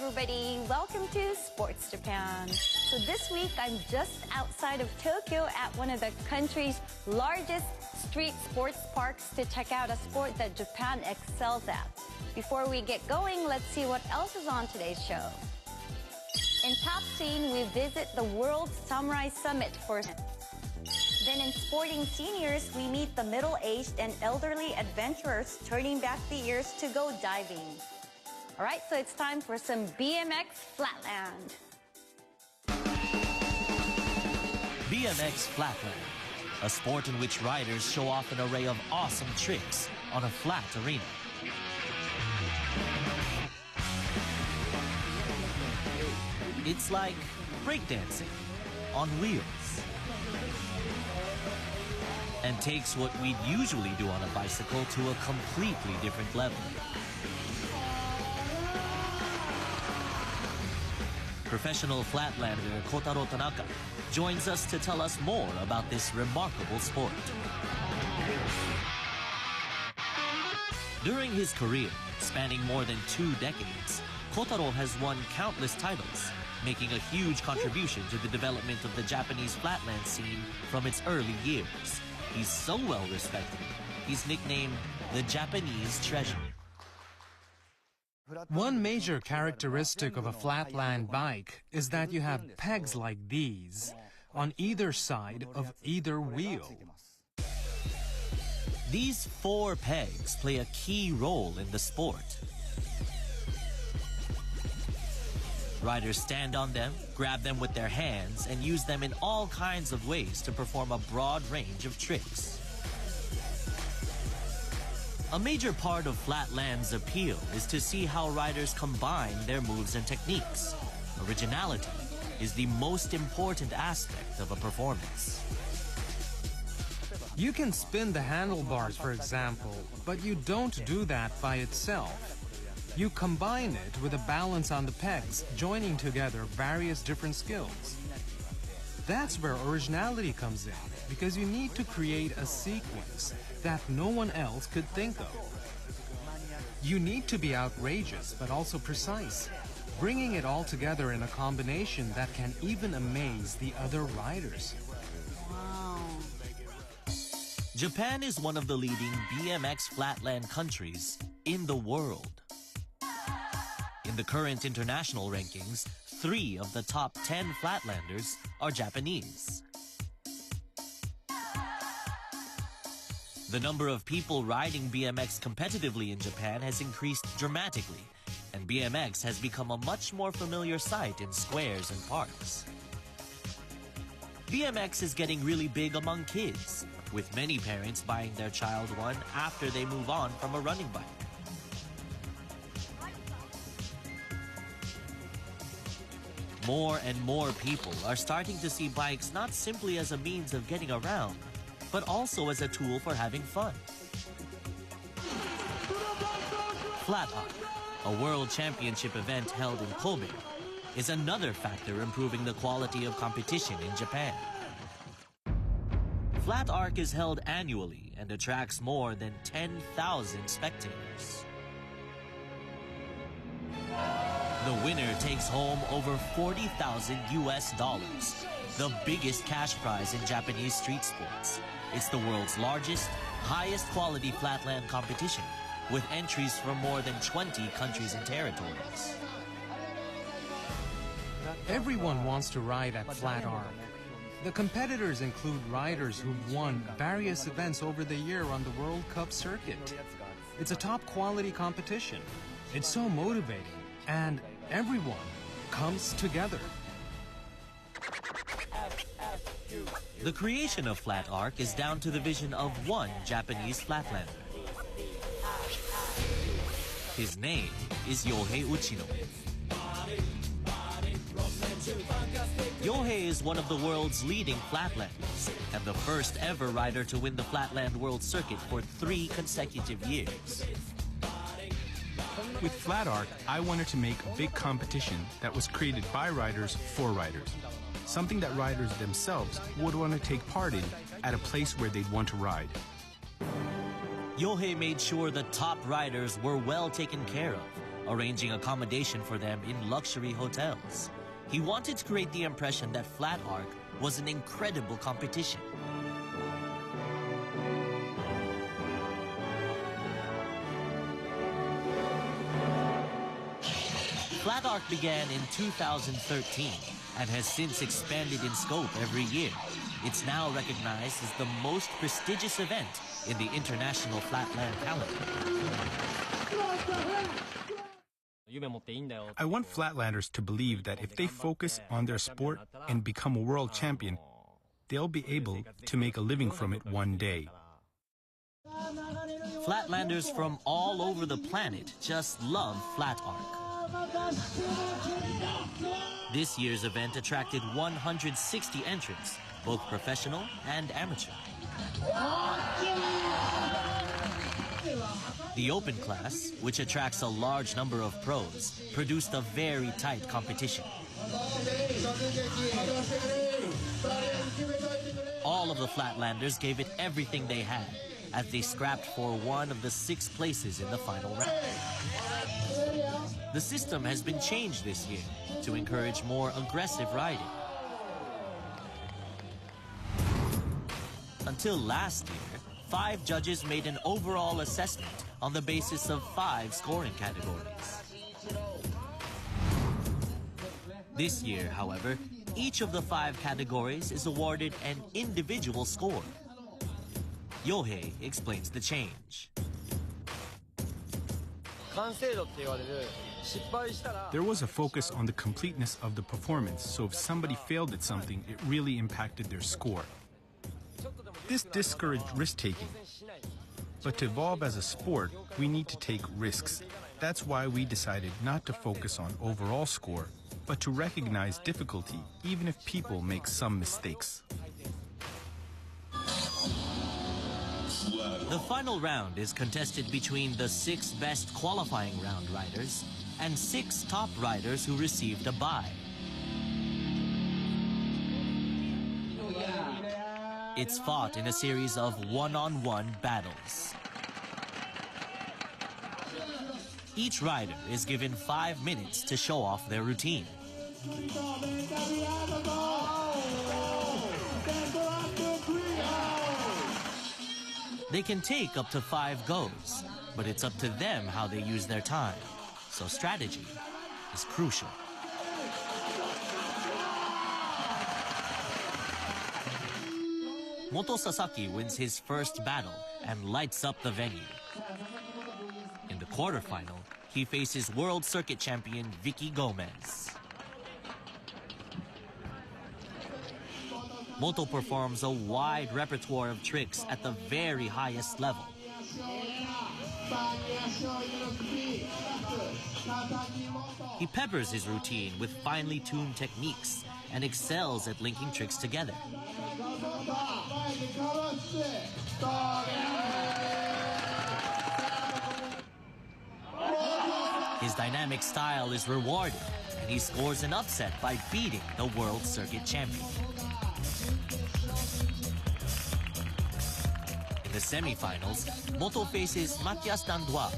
everybody, welcome to Sports Japan. So this week I'm just outside of Tokyo at one of the country's largest street sports parks to check out a sport that Japan excels at. Before we get going, let's see what else is on today's show. In Top Scene, we visit the World Samurai Summit for Then in Sporting Seniors, we meet the middle-aged and elderly adventurers turning back the years to go diving. All right, so it's time for some BMX Flatland. BMX Flatland, a sport in which riders show off an array of awesome tricks on a flat arena. It's like breakdancing on wheels. And takes what we'd usually do on a bicycle to a completely different level. Professional Flatlander Kotaro Tanaka joins us to tell us more about this remarkable sport. During his career, spanning more than 2 decades, Kotaro has won countless titles, making a huge contribution to the development of the Japanese flatland scene from its early years. He's so well respected, he's nicknamed the Japanese treasure. One major characteristic of a flatland bike is that you have pegs like these on either side of either wheel. These 4 pegs play a key role in the sport. Riders stand on them, grab them with their hands, and use them in all kinds of ways to perform a broad range of tricks. A major part of Flatland's appeal is to see how riders combine their moves and techniques. Originality is the most important aspect of a performance. You can spin the handlebars, for example, but you don't do that by itself. You combine it with a balance on the pegs, joining together various different skills. That's where originality comes in, because you need to create a sequence that no one else could think of. You need to be outrageous, but also precise, bringing it all together in a combination that can even amaze the other riders. Wow. Japan is one of the leading BMX flatland countries in the world. In the current international rankings, 3 of the top 10 flatlanders are Japanese. The number of people riding BMX competitively in Japan has increased dramatically, and BMX has become a much more familiar sight in squares and parks. BMX is getting really big among kids, with many parents buying their child one after they move on from a running bike. More and more people are starting to see bikes not simply as a means of getting around, but also as a tool for having fun. Flat Arc, a world championship event held in Kobe, is another factor improving the quality of competition in Japan. Flat Arc is held annually and attracts more than 10,000 spectators. The winner takes home over $40,000 US, the biggest cash prize in Japanese street sports. It's the world's largest, highest quality flatland competition, with entries from more than 20 countries and territories. Everyone wants to ride at Flat Arc. The competitors include riders who've won various events over the year on the World Cup circuit. It's a top-quality competition. It's so motivating, and everyone comes together. The creation of Flat Arc is down to the vision of one Japanese flatlander. His name is Yohei Uchino. Yohei is one of the world's leading flatlanders and the first ever rider to win the Flatland World Circuit for 3 consecutive years. With Flat Arc, I wanted to make a big competition that was created by riders for riders. Something that riders themselves would want to take part in at a place where they'd want to ride. Yohei made sure the top riders were well taken care of, arranging accommodation for them in luxury hotels. He wanted to create the impression that flat arc was an incredible competition. Flat arc began in 2013 and has since expanded in scope every year. It's now recognized as the most prestigious event in the international Flatland calendar. I want Flatlanders to believe that if they focus on their sport and become a world champion, they'll be able to make a living from it one day. Flatlanders from all over the planet just love flat arc. This year's event attracted 160 entrants, both professional and amateur. The open class, which attracts a large number of pros, produced a very tight competition. All of the Flatlanders gave it everything they had, as they scrapped for one of the 6 places in the final round. The system has been changed this year to encourage more aggressive riding. Until last year, 5 judges made an overall assessment on the basis of 5 scoring categories. This year, however, each of the 5 categories is awarded an individual score. Yohei explains the change. There was a focus on the completeness of the performance, so if somebody failed at something, it really impacted their score. This discouraged risk-taking. But to evolve as a sport, we need to take risks. That's why we decided not to focus on overall score, but to recognize difficulty, even if people make some mistakes. The final round is contested between the 6 best qualifying round riders and 6 top riders who received a bye. It's fought in a series of one-on-one battles. Each rider is given 5 minutes to show off their routine. They can take up to 5 goes, but it's up to them how they use their time. So strategy is crucial. Moto Sasaki wins his first battle and lights up the venue. In the quarterfinal, he faces World Circuit champion Vicky Gomez. Moto performs a wide repertoire of tricks at the very highest level. He peppers his routine with finely tuned techniques and excels at linking tricks together. His dynamic style is rewarded, and he scores an upset by beating the World Circuit champion. In the semifinals, Moto faces Mathias Dandois,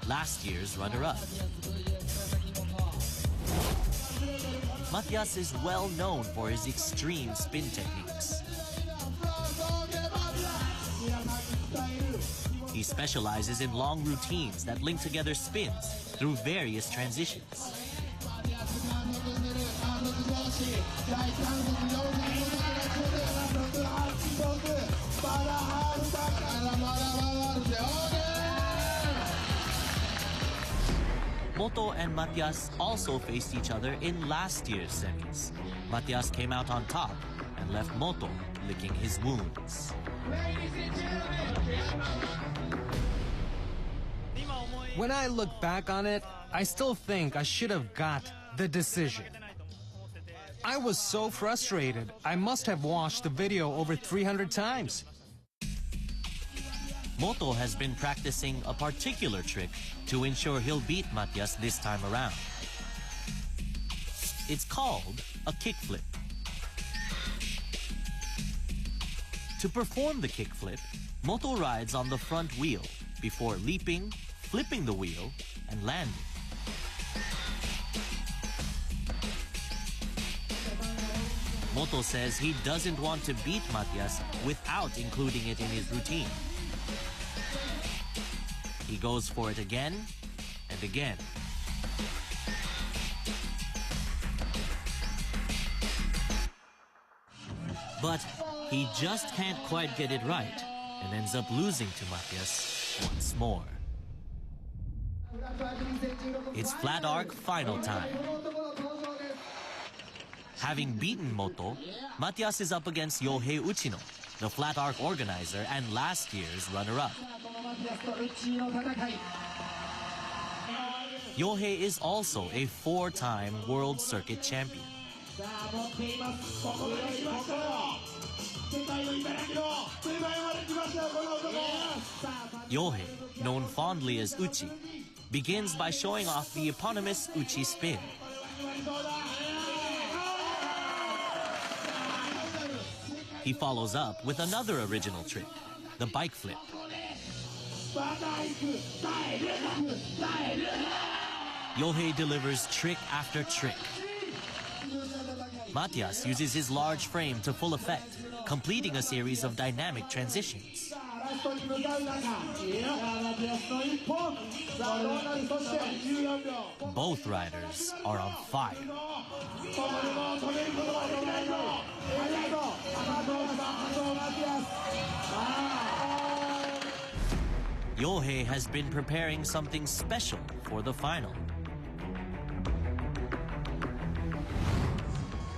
last year's runner-up. Mathias is well known for his extreme spin techniques. He specializes in long routines that link together spins through various transitions. Moto and Mathias also faced each other in last year's semis. Mathias came out on top and left Moto licking his wounds. When I look back on it, I still think I should have got the decision. I was so frustrated, I must have watched the video over 300 times. Moto has been practicing a particular trick to ensure he'll beat Mathias this time around. It's called a kickflip. To perform the kickflip, Moto rides on the front wheel before leaping, flipping the wheel, and landing. Moto says he doesn't want to beat Matias without including it in his routine. He goes for it again and again. But he just can't quite get it right and ends up losing to Matias once more. It's flat arc final time. Having beaten Moto, Matias is up against Yohei Uchino, the flat arc organizer and last year's runner-up. Yohei is also a 4-time World Circuit champion. Yohei, known fondly as Uchi, begins by showing off the eponymous Uchi spin. He follows up with another original trick, the bike flip. Yohei delivers trick after trick. Matias uses his large frame to full effect, completing a series of dynamic transitions. Both riders are on fire. Yohei has been preparing something special for the final.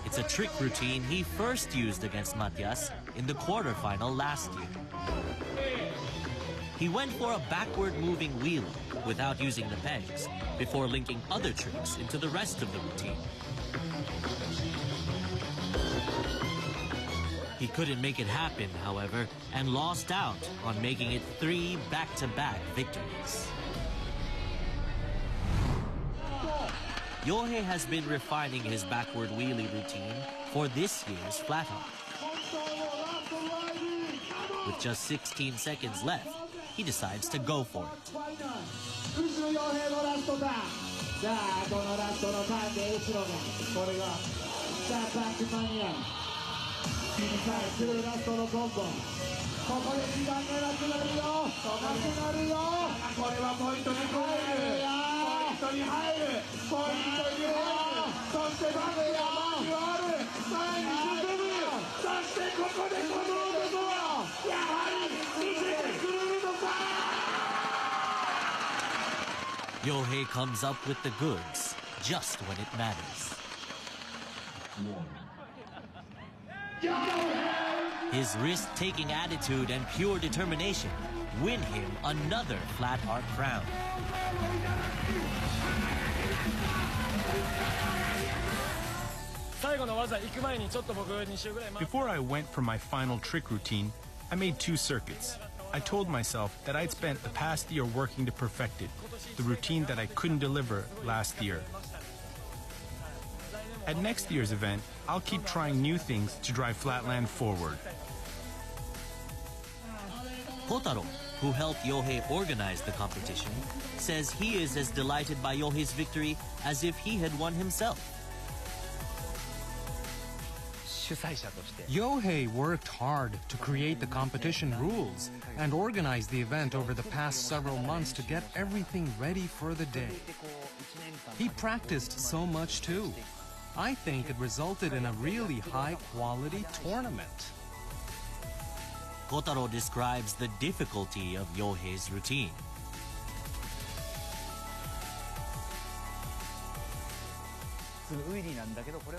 It's a trick routine he first used against Matias in the quarterfinal last year. He went for a backward-moving wheelie without using the pegs, before linking other tricks into the rest of the routine. He couldn't make it happen, however, and lost out on making it 3 back-to-back victories. Yohei has been refining his backward wheelie routine for this year's flat arc. With just 16 seconds left, he decides to go for it. Yohei comes up with the goods just when it matters. His risk-taking attitude and pure determination win him another flat arc crown. Before I went for my final trick routine, I made 2 circuits. I told myself that I'd spent the past year working to perfect it, the routine that I couldn't deliver last year. At next year's event, I'll keep trying new things to drive Flatland forward. Kotaro, who helped Yohei organize the competition, says he is as delighted by Yohei's victory as if he had won himself. Yohei worked hard to create the competition rules and organize the event over the past several months to get everything ready for the day. He practiced so much too. I think it resulted in a really high-quality tournament. Kotaro describes the difficulty of Yohei's routine.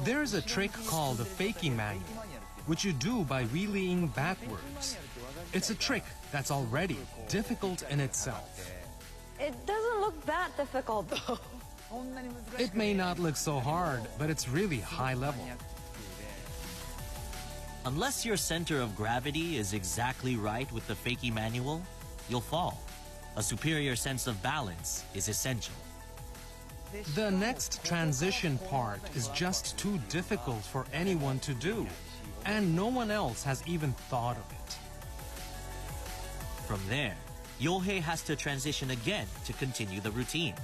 There's a trick called the fakie manual, which you do by wheeling backwards. It's a trick that's already difficult in itself. It doesn't look that difficult, though. It may not look so hard, but it's really high level. Unless your center of gravity is exactly right with the fakie manual, you'll fall. A superior sense of balance is essential. The next transition part is just too difficult for anyone to do, and no one else has even thought of it. From there, Yohei has to transition again to continue the routine.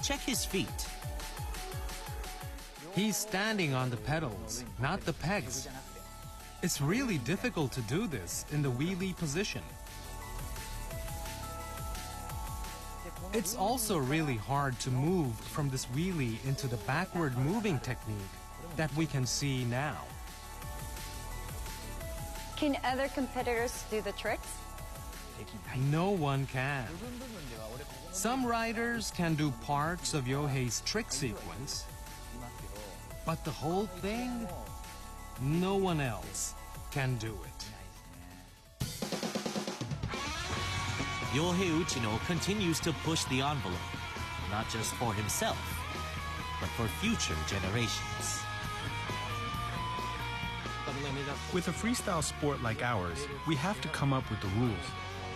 Check his feet. He's standing on the pedals, not the pegs. It's really difficult to do this in the wheelie position. It's also really hard to move from this wheelie into the backward moving technique that we can see now. Can other competitors do the tricks? No one can. Some riders can do parts of Yohei's trick sequence, but the whole thing, no one else can do it. Yohei Uchino continues to push the envelope, not just for himself, but for future generations. With a freestyle sport like ours, we have to come up with the rules.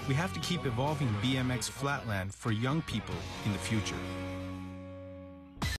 We have to keep evolving BMX Flatland for young people in the future.